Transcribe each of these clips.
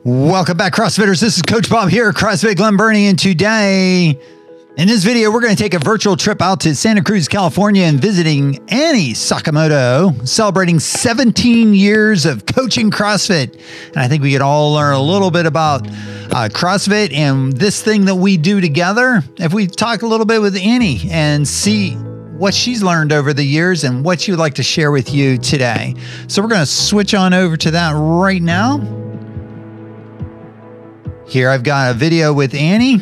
Welcome back, CrossFitters. This is Coach Bob here at CrossFit Glen Burnie, and today, in this video, we're going to take a virtual trip out to Santa Cruz, California, and visiting Annie Sakamoto, celebrating 17 years of coaching CrossFit. And I think we could all learn a little bit about CrossFit and this thing that we do together. If we talk a little bit with Annie and see what she's learned over the years and what she would like to share with you today. So we're going to switch on over to that right now. Here I've got a video with Annie,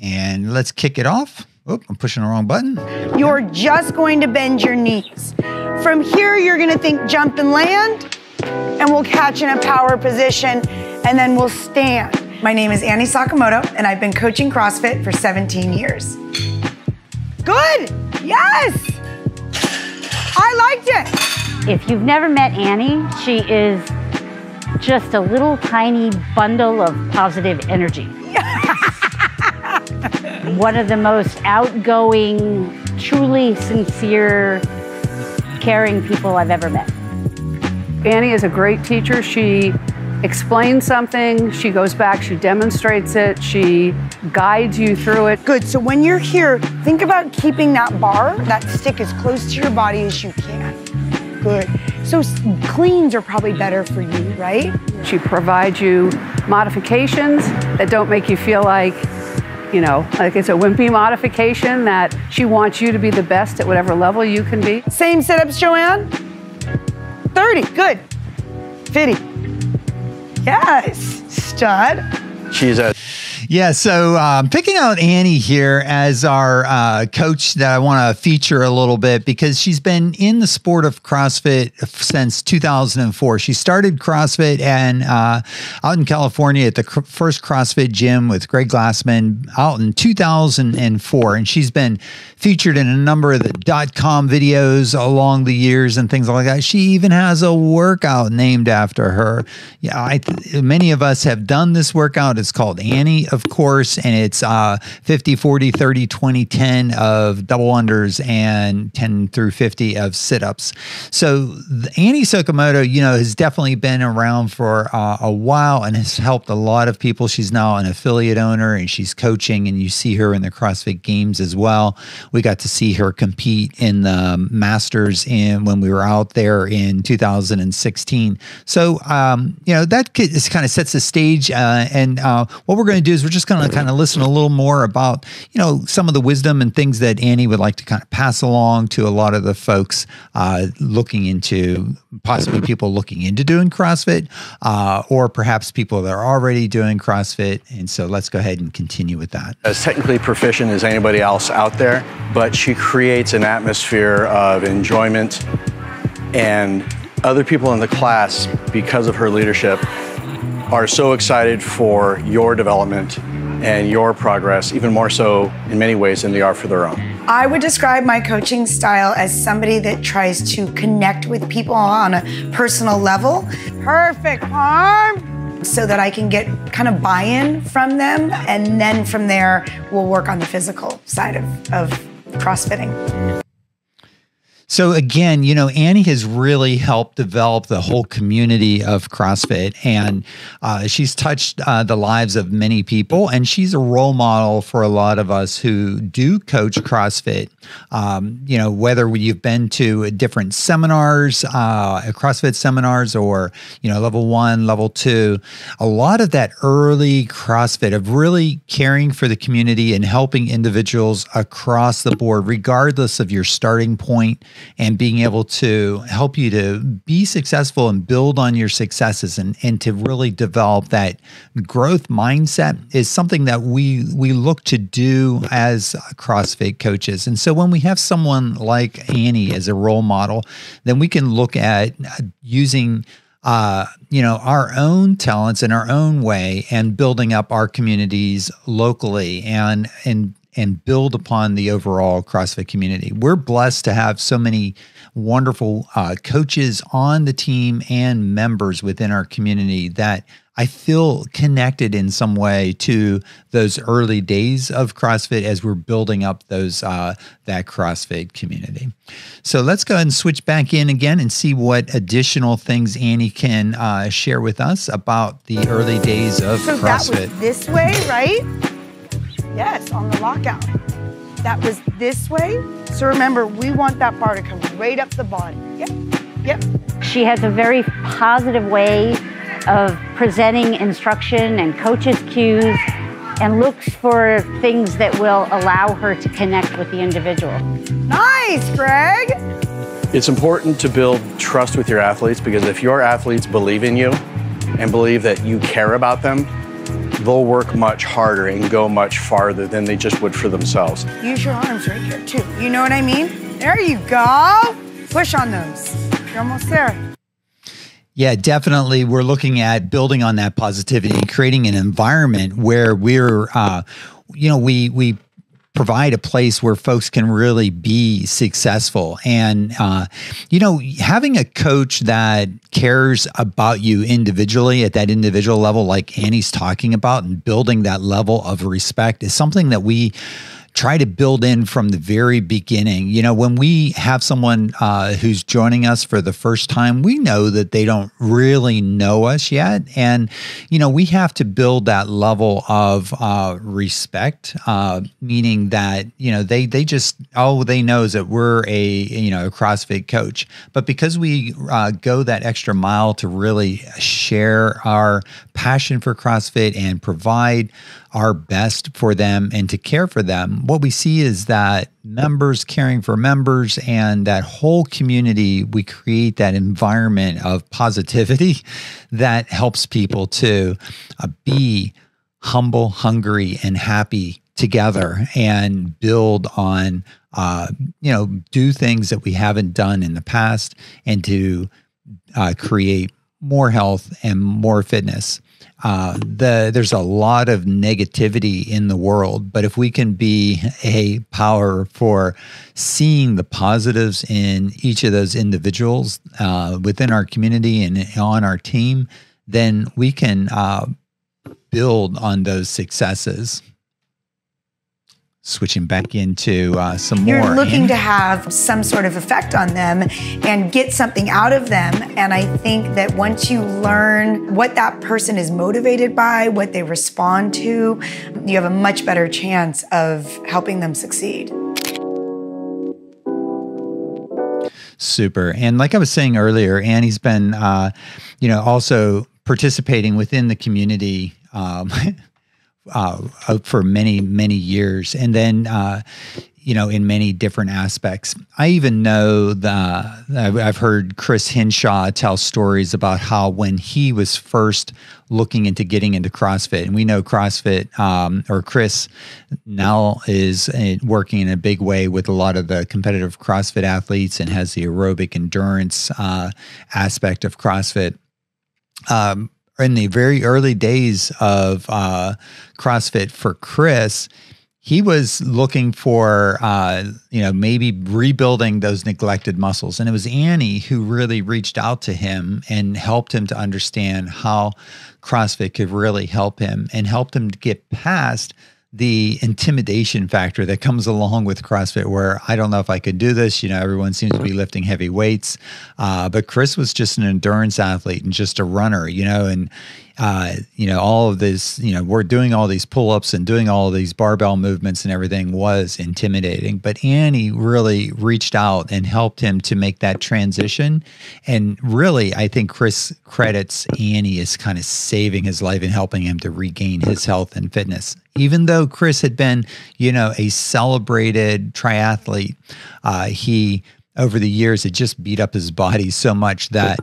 and let's kick it off. Oh, I'm pushing the wrong button. You're just going to bend your knees. From here, you're going to think jump and land, and we'll catch in a power position, and then we'll stand. My name is Annie Sakamoto, and I've been coaching CrossFit for 17 years. Good, yes, I liked it. If you've never met Annie, she is just a little tiny bundle of positive energy. One of the most outgoing, truly sincere, caring people I've ever met. Annie is a great teacher. She explains something, she goes back, she demonstrates it, she guides you through it. Good, so when you're here, think about keeping that bar, that stick as close to your body as you can. Good. So cleans are probably better for you, right? She provides you modifications that don't make you feel like, you know, like it's a wimpy modification, that she wants you to be the best at whatever level you can be. Same sit-ups, Joanne? 30, good. 50. Yes, stud. She's a... Yeah, so picking out Annie here as our coach that I want to feature a little bit because she's been in the sport of CrossFit since 2004. She started CrossFit and out in California at the first CrossFit gym with Greg Glassman out in 2004. And she's been featured in a number of the .com videos along the years and things like that. She even has a workout named after her. Yeah, many of us have done this workout. It's called Annie, of course, and it's 50, 40, 30, 20, 10 of double unders and 10 through 50 of sit-ups. So Annie Sakamoto, you know, has definitely been around for a while and has helped a lot of people. She's now an affiliate owner and she's coaching, and you see her in the CrossFit Games as well. We got to see her compete in the Masters when we were out there in 2016. So, you know, that kind of sets the stage. And what we're going to do is we're just going to kind of listen a little more about, you know, some of the wisdom and things that Annie would like to kind of pass along to a lot of the folks looking into, possibly people looking into doing CrossFit, or perhaps people that are already doing CrossFit. And so let's go ahead and continue with that. As technically proficient as anybody else out there, but she creates an atmosphere of enjoyment, and other people in the class, because of her leadership, are so excited for your development and your progress, even more so in many ways than they are for their own. I would describe my coaching style as somebody that tries to connect with people on a personal level. Perfect arm. So that I can get kind of buy-in from them, and then from there, we'll work on the physical side of CrossFitting. So again, you know, Annie has really helped develop the whole community of CrossFit, and she's touched the lives of many people, and she's a role model for a lot of us who do coach CrossFit. You know, whether you've been to different seminars, CrossFit seminars, or, you know, level 1, level 2, a lot of that early CrossFit of really caring for the community and helping individuals across the board, regardless of your starting point, and being able to help you to be successful and build on your successes and to really develop that growth mindset is something that we look to do as CrossFit coaches. And so when we have someone like Annie as a role model, then we can look at using you know, our own talents in our own way and building up our communities locally and and build upon the overall CrossFit community. We're blessed to have so many wonderful coaches on the team and members within our community that I feel connected in some way to those early days of CrossFit as we're building up those that CrossFit community. So let's go ahead and switch back in again and see what additional things Annie can share with us about the early days of CrossFit. So that was this way, right? Yes, on the lockout. That was this way. So remember, we want that bar to come right up the body. Yep, yep. She has a very positive way of presenting instruction and coaches' cues, and looks for things that will allow her to connect with the individual. Nice, Greg. It's important to build trust with your athletes, because if your athletes believe in you and believe that you care about them, they'll work much harder and go much farther than they just would for themselves. Use your arms right here too. You know what I mean? There you go. Push on those. You're almost there. Yeah, definitely. We're looking at building on that positivity, creating an environment where we're, we provide a place where folks can really be successful. And, having a coach that cares about you individually at that individual level, like Annie's talking about, and building that level of respect is something that we try to build in from the very beginning. When we have someone who's joining us for the first time, we know that they don't really know us yet. And, we have to build that level of respect, meaning that, they just, all they know is that we're a CrossFit coach. But because we go that extra mile to really share our passion for CrossFit and provide our best for them and to care for them, what we see is that members caring for members, and that whole community, we create that environment of positivity that helps people to be humble, hungry, and happy together, and build on, do things that we haven't done in the past, and to create more health and more fitness. There's a lot of negativity in the world, but if we can be a power for seeing the positives in each of those individuals within our community and on our team, then we can build on those successes. Switching back into some more. You're looking Annie? to have some sort of effect on them and get something out of them. And I think that once you learn what that person is motivated by, what they respond to, you have a much better chance of helping them succeed. Super. And like I was saying earlier, Annie's been, also participating within the community for many, many years. And then, in many different aspects. I even know that I've heard Chris Hinshaw tell stories about how when he was first looking into getting into CrossFit, and we know CrossFit, or Chris now is working in a big way with a lot of the competitive CrossFit athletes and has the aerobic endurance aspect of CrossFit. In the very early days of CrossFit for Chris, he was looking for, maybe rebuilding those neglected muscles. And it was Annie who really reached out to him and helped him to understand how CrossFit could really help him, and helped him to get past the intimidation factor that comes along with CrossFit, where I don't know if I could do this. Everyone seems to be lifting heavy weights. But Chris was just an endurance athlete and just a runner, and all of this, we're doing all these pull-ups and doing all of these barbell movements and everything was intimidating. But Annie really reached out and helped him to make that transition. And really, I think Chris credits Annie as kind of saving his life and helping him to regain his health and fitness. Even though Chris had been, a celebrated triathlete, he, over the years, had just beat up his body so much that,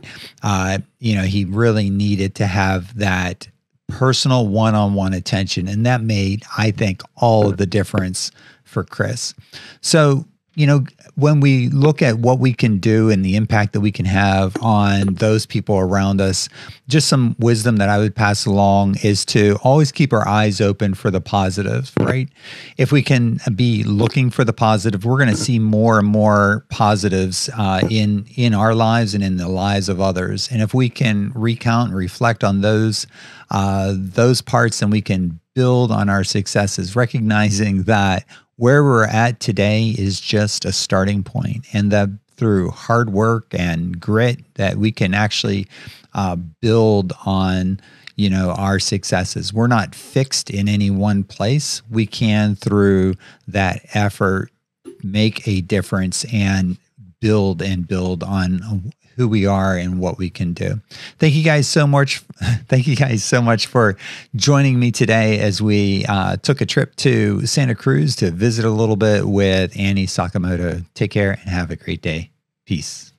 he really needed to have that personal one-on-one attention. And that made, I think, all of the difference for Chris. So you know, when we look at what we can do and the impact that we can have on those people around us, just some wisdom that I would pass along is to always keep our eyes open for the positive, right? If we can be looking for the positive, we're going to see more and more positives in our lives and in the lives of others. And if we can recount and reflect on those parts, then we can build on our successes, recognizing that where we're at today is just a starting point, and that through hard work and grit that we can actually build on, you know, our successes. We're not fixed in any one place. We can, through that effort, make a difference and build on who we are and what we can do. Thank you guys so much. Thank you guys so much for joining me today as we took a trip to Santa Cruz to visit a little bit with Annie Sakamoto. Take care and have a great day. Peace.